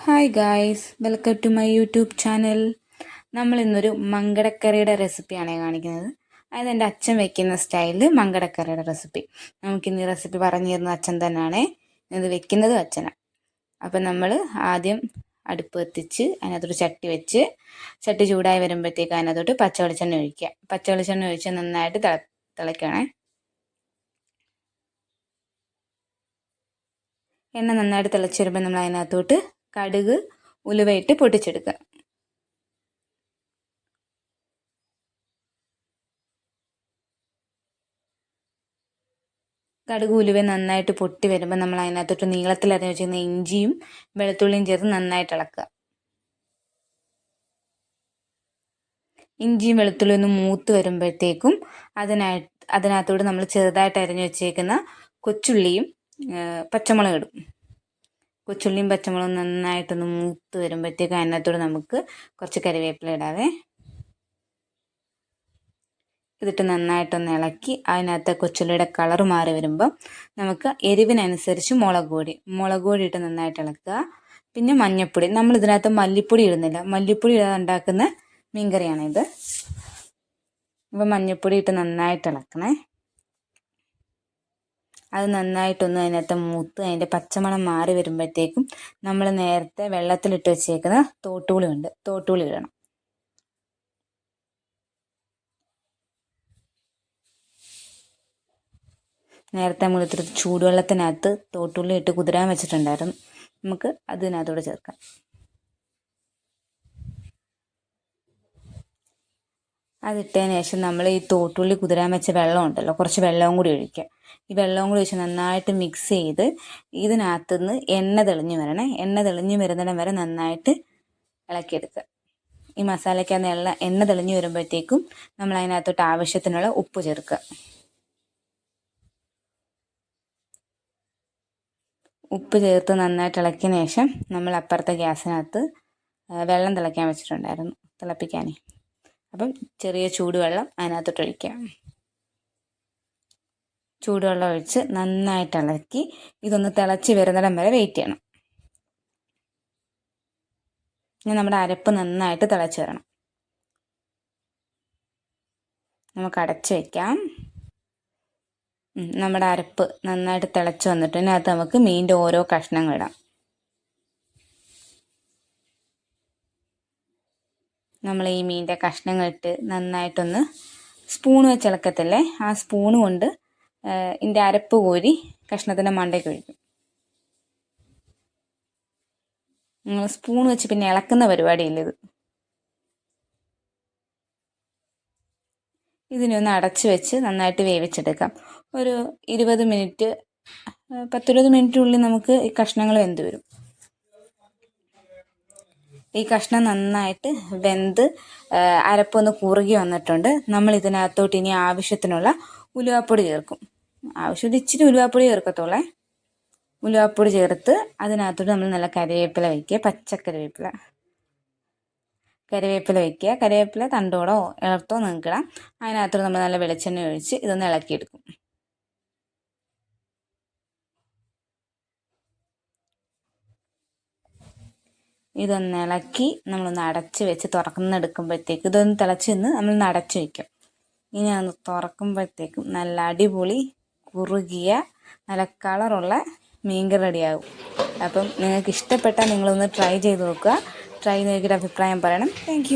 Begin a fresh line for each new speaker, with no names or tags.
Hi guys, welcome to my YouTube channel. നമ്മൾ ഇന്നൊരു മങ്കടക്കറിയുടെ റെസിപ്പിയാണ് കാണിക്കുന്നത്. അതായത് എൻ്റെ അച്ഛൻ വെക്കുന്ന സ്റ്റൈലിൽ മങ്കടക്കറിയുടെ റെസിപ്പി. നമുക്കിന്ന് ഈ റെസിപ്പി പറഞ്ഞു തരുന്ന അച്ഛൻ തന്നെയാണ്. ഇത് വെക്കുന്നതും അച്ഛനാണ്. അപ്പം നമ്മൾ ആദ്യം അടുപ്പ് കത്തിച്ച് അതിനകത്തൊരു ചട്ടി വെച്ച് ചട്ടി ചൂടായി വരുമ്പോഴത്തേക്ക് അതിനകത്തോട്ട് പച്ച വെളിച്ചെണ്ണ ഒഴിക്കുക. പച്ച വെളിച്ചെണ്ണ ഒഴിച്ച് നന്നായിട്ട് തിളയ്ക്കണേ. എണ്ണ നന്നായിട്ട് തിളച്ച് വരുമ്പോൾ നമ്മൾ അതിനകത്തോട്ട് കടുക് ഉലുവയിട്ട് പൊട്ടിച്ചെടുക്കുക. കടുക് ഉലുവ നന്നായിട്ട് പൊട്ടി വരുമ്പോൾ നമ്മൾ അതിനകത്തോട്ട് നീളത്തിൽ അരിഞ്ഞ് വെച്ചിരുന്ന ഇഞ്ചിയും വെളുത്തുള്ളിയും ചേർത്ത് നന്നായിട്ട് ഇളക്കുക. ഇഞ്ചിയും വെളുത്തുള്ളിയും ഒന്ന് മൂത്ത് വരുമ്പോഴത്തേക്കും അതിനകത്തോട്ട് നമ്മൾ ചെറുതായിട്ട് അരിഞ്ഞ് വെച്ചേക്കുന്ന കൊച്ചുള്ളിയും പച്ചമുളകും ഇടും. കൊച്ചുള്ളിയും പച്ചമുളകും നന്നായിട്ടൊന്ന് മൂത്ത് വരുമ്പോഴത്തേക്കും അതിനകത്തോട് നമുക്ക് കുറച്ച് കറിവേപ്പില ഇടാവേ. ഇതിട്ട് നന്നായിട്ടൊന്ന് ഇളക്കി അതിനകത്ത് കൊച്ചുള്ളിയുടെ കളർ മാറി വരുമ്പോൾ നമുക്ക് എരിവിനനുസരിച്ച് മുളക് പൊടി ഇട്ട് നന്നായിട്ട് ഇളക്കുക. പിന്നെ മഞ്ഞൾപ്പൊടി, നമ്മൾ ഇതിനകത്ത് മല്ലിപ്പൊടി ഇടുന്നില്ല, മല്ലിപ്പൊടി ഇടാതെ ഉണ്ടാക്കുന്ന മീൻകറിയാണിത്. അപ്പം മഞ്ഞൾപ്പൊടി ഇട്ട് നന്നായിട്ട് ഇളക്കണേ. അത് നന്നായിട്ടൊന്ന് അതിനകത്ത് മൂത്ത് അതിൻ്റെ പച്ചമണം മാറി വരുമ്പോഴത്തേക്കും നമ്മൾ നേരത്തെ വെള്ളത്തിലിട്ട് വെച്ചേക്കുന്ന തോട്ടുപുളി ഇടണം. നേരത്തെ നമ്മൾ ഇത്തിരി ചൂടുവെള്ളത്തിനകത്ത് തോട്ടുള്ളി ഇട്ട് കുതിരാൻ വെച്ചിട്ടുണ്ടായിരുന്നു. നമുക്ക് അതിനകത്തോടെ ചേർക്കാം. അതിട്ടതിന് ശേഷം നമ്മൾ ഈ തോട്ടുള്ളി കുതിരാൻ വെച്ച വെള്ളം ഉണ്ടല്ലോ, കുറച്ച് വെള്ളവും കൂടി ഒഴിക്കുക. ഈ വെള്ളവും കൂടി ഒഴിച്ച് നന്നായിട്ട് മിക്സ് ചെയ്ത് ഇതിനകത്തുനിന്ന് എണ്ണ തെളിഞ്ഞ് വരണേ. എണ്ണ തെളിഞ്ഞ് വരുന്നിടം വരെ നന്നായിട്ട് ഇളക്കിയെടുക്കുക. ഈ മസാലയ്ക്കകത്ത് എണ്ണ തെളിഞ്ഞ് വരുമ്പോഴത്തേക്കും നമ്മൾ അതിനകത്തോട്ട് ആവശ്യത്തിനുള്ള ഉപ്പ് ചേർക്കുക. ഉപ്പ് ചേർത്ത് നന്നായിട്ട് ഇളക്കിയതിന് ശേഷം നമ്മൾ അപ്പുറത്തെ ഗ്യാസിനകത്ത് വെള്ളം തിളയ്ക്കാൻ വെച്ചിട്ടുണ്ടായിരുന്നു, തിളപ്പിക്കാനേ. അപ്പം ചെറിയ ചൂടുവെള്ളം അതിനകത്തോട്ട് ഒഴിക്കുക. ചൂടുവെള്ളം ഒഴിച്ച് നന്നായിട്ട് ഇളക്കി ഇതൊന്ന് തിളച്ച് വരുന്നിടം വരെ വെയിറ്റ് ചെയ്യണം. ഇനി നമ്മുടെ അരപ്പ് നന്നായിട്ട് തിളച്ച് വരണം. നമുക്ക് അടച്ച് വയ്ക്കാം. നമ്മുടെ അരപ്പ് നന്നായിട്ട് തിളച്ച് വന്നിട്ട് ഇതിനകത്ത് നമുക്ക് മീനിൻ്റെ ഓരോ കഷ്ണങ്ങൾ ഇടാം. നമ്മൾ ഈ മീനിൻ്റെ കഷ്ണങ്ങൾ ഇട്ട് നന്നായിട്ടൊന്ന് സ്പൂൺ വെച്ച് ഇളക്കത്തില്ലേ, ആ സ്പൂണ് കൊണ്ട് ഇതിൻ്റെ അരപ്പ് കോരി കഷ്ണത്തിൻ്റെ മണ്ടയ്ക്ക് ഒഴിക്കും. സ്പൂൺ വെച്ച് പിന്നെ ഇളക്കുന്ന പരിപാടിയില്ല ഇത്. ഇതിനെ ഒന്ന് അടച്ച് വെച്ച് നന്നായിട്ട് വേവിച്ചെടുക്കാം. ഒരു 20 മിനിറ്റ് 10-20 മിനിറ്റിനുള്ളിൽ നമുക്ക് ഈ കഷ്ണങ്ങൾ വെന്ത് വരും. ഈ കഷ്ണം നന്നായിട്ട് വെന്ത് അരപ്പൊന്ന് കുറുകി വന്നിട്ടുണ്ട്. നമ്മൾ ഇതിനകത്തോട്ട് ഇനി ആവശ്യത്തിനുള്ള ഉലുവാപ്പൊടി ചേർക്കും. ആവശ്യത്തിന് ഇച്ചിരി ഉലുവാപ്പൊടി ചേർക്കത്തുള്ളേ. ഉലുവാപ്പൊടി ചേർത്ത് അതിനകത്തോട്ട് നമ്മൾ നല്ല കറിവേപ്പില വയ്ക്കുക, പച്ചക്കറിവേപ്പില വയ്ക്കുക. കറിവേപ്പില തണ്ടോടോ ഇളർത്തോ നിങ്ങൾക്ക് ഇടാം. അതിനകത്തോട്ട് നമ്മൾ നല്ല വെളിച്ചെണ്ണ ഒഴിച്ച് ഇതൊന്ന് ഇളക്കിയെടുക്കും. ഇതൊന്ന് ഇളക്കി നമ്മളൊന്ന് അടച്ച് വെച്ച് തുറന്നെടുക്കുമ്പോഴത്തേക്ക് ഇതൊന്ന് തിളച്ച് നിന്ന് നമ്മളൊന്ന് അടച്ച് വയ്ക്കും. ഇനി ഒന്ന് തുറക്കുമ്പോഴത്തേക്കും നല്ല അടിപൊളി കുറുകിയ നല്ല കളറുള്ള മീൻകറി റെഡിയാകും. അപ്പം നിങ്ങൾക്ക് ഇഷ്ടപ്പെട്ടാൽ നിങ്ങളൊന്ന് ട്രൈ ചെയ്ത് നോക്കുക. ട്രൈ നോക്കിയിട്ട് അഭിപ്രായം പറയണം. താങ്ക്